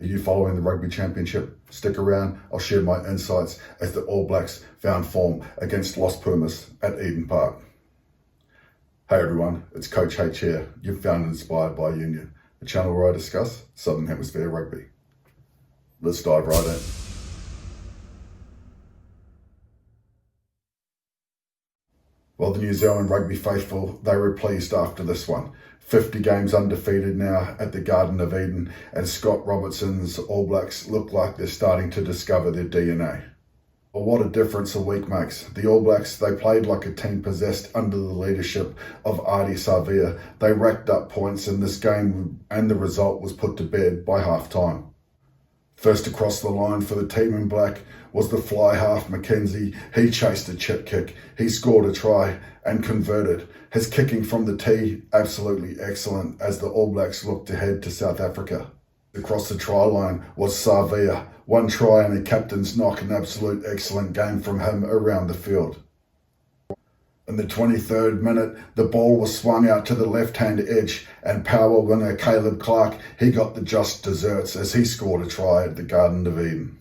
Are you following the Rugby Championship? Stick around, I'll share my insights as the All Blacks found form against Los Pumas at Eden Park. Hey everyone, it's Coach H here. You've found Inspired by Union, the channel where I discuss Southern Hemisphere rugby. Let's dive right in. Well, the New Zealand rugby faithful, they were pleased after this one. 50 games undefeated now at the Garden of Eden, and Scott Robertson's All Blacks look like they're starting to discover their DNA. Well, what a difference a week makes. The All Blacks, they played like a team possessed under the leadership of Ardie Savea. They racked up points in this game, and the result was put to bed by half-time. First across the line for the team in black was the fly half Mackenzie. He chased a chip kick, he scored a try and converted. His kicking from the tee, absolutely excellent as the All Blacks looked to head to South Africa. Across the try line was Savea. One try and a captain's knock, an absolute excellent game from him around the field. In the 23rd minute, the ball was swung out to the left-hand edge and power winger Caleb Clark, he got the just desserts as he scored a try at the Garden of Eden.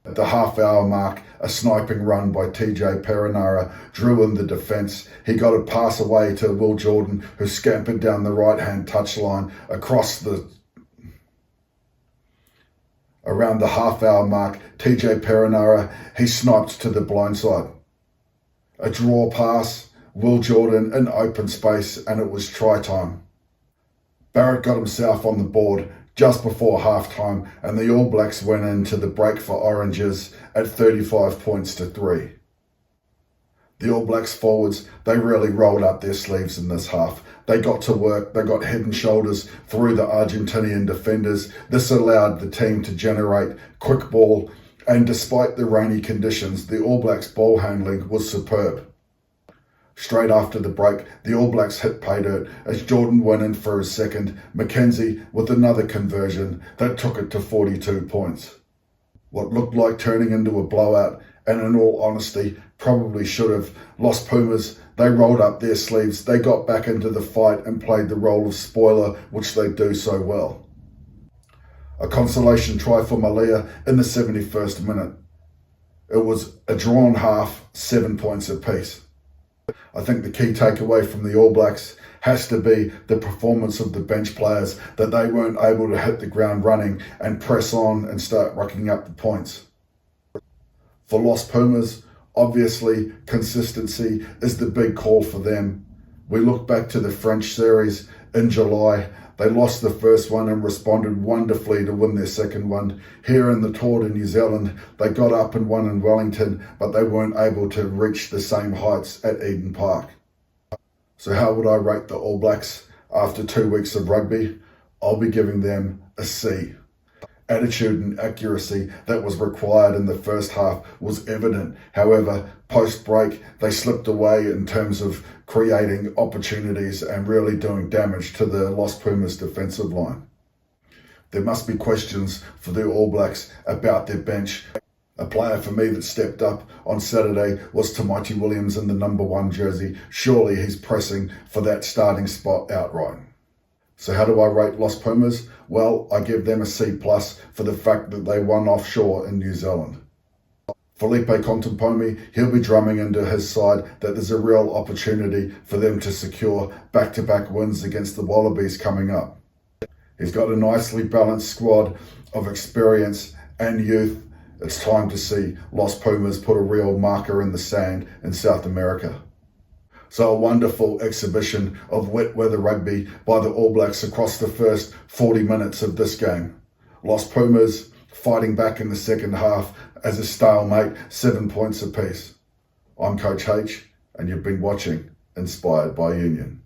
At the half-hour mark, a sniping run by TJ Perenara drew in the defence. He got a pass away to Will Jordan, who scampered down the right-hand touchline around the half-hour mark. TJ Perenara, he sniped to the blind side. A draw pass, Will Jordan in open space, and it was try time. Barrett got himself on the board just before halftime, and the All Blacks went into the break for Oranges at 35 points to 3. The All Blacks forwards, they really rolled up their sleeves in this half. They got to work, they got head and shoulders through the Argentinian defenders. This allowed the team to generate quick ball, and despite the rainy conditions, the All Blacks ball handling was superb. Straight after the break, the All Blacks hit pay dirt as Jordan went in for his second, Mackenzie with another conversion that took it to 42 points. What looked like turning into a blowout, and in all honesty, probably should have. Los Pumas, they rolled up their sleeves, they got back into the fight and played the role of spoiler, which they do so well. A consolation try for Malia in the 71st minute. It was a drawn half, 7 points apiece. I think the key takeaway from the All Blacks has to be the performance of the bench players, that they weren't able to hit the ground running and press on and start racking up the points. For Los Pumas, obviously consistency is the big call for them. We look back to the French series in July. They lost the first one and responded wonderfully to win their second one. Here in the Tour de New Zealand, they got up and won in Wellington, but they weren't able to reach the same heights at Eden Park. So how would I rate the All Blacks after 2 weeks of rugby? I'll be giving them a C. Attitude and accuracy that was required in the first half was evident. However, post-break, they slipped away in terms of creating opportunities and really doing damage to the Los Pumas defensive line. There must be questions for the All Blacks about their bench. A player for me that stepped up on Saturday was Tamati Williams in the number 1 jersey. Surely he's pressing for that starting spot outright. So how do I rate Los Pumas? Well, I give them a C+ for the fact that they won offshore in New Zealand. Felipe Contempomi, he'll be drumming into his side that there's a real opportunity for them to secure back-to-back wins against the Wallabies coming up. He's got a nicely balanced squad of experience and youth. It's time to see Los Pumas put a real marker in the sand in South America. So a wonderful exhibition of wet weather rugby by the All Blacks across the first 40 minutes of this game. Los Pumas fighting back in the second half as a stalemate, 7 points apiece. I'm Coach H, and you've been watching Inspired by Union.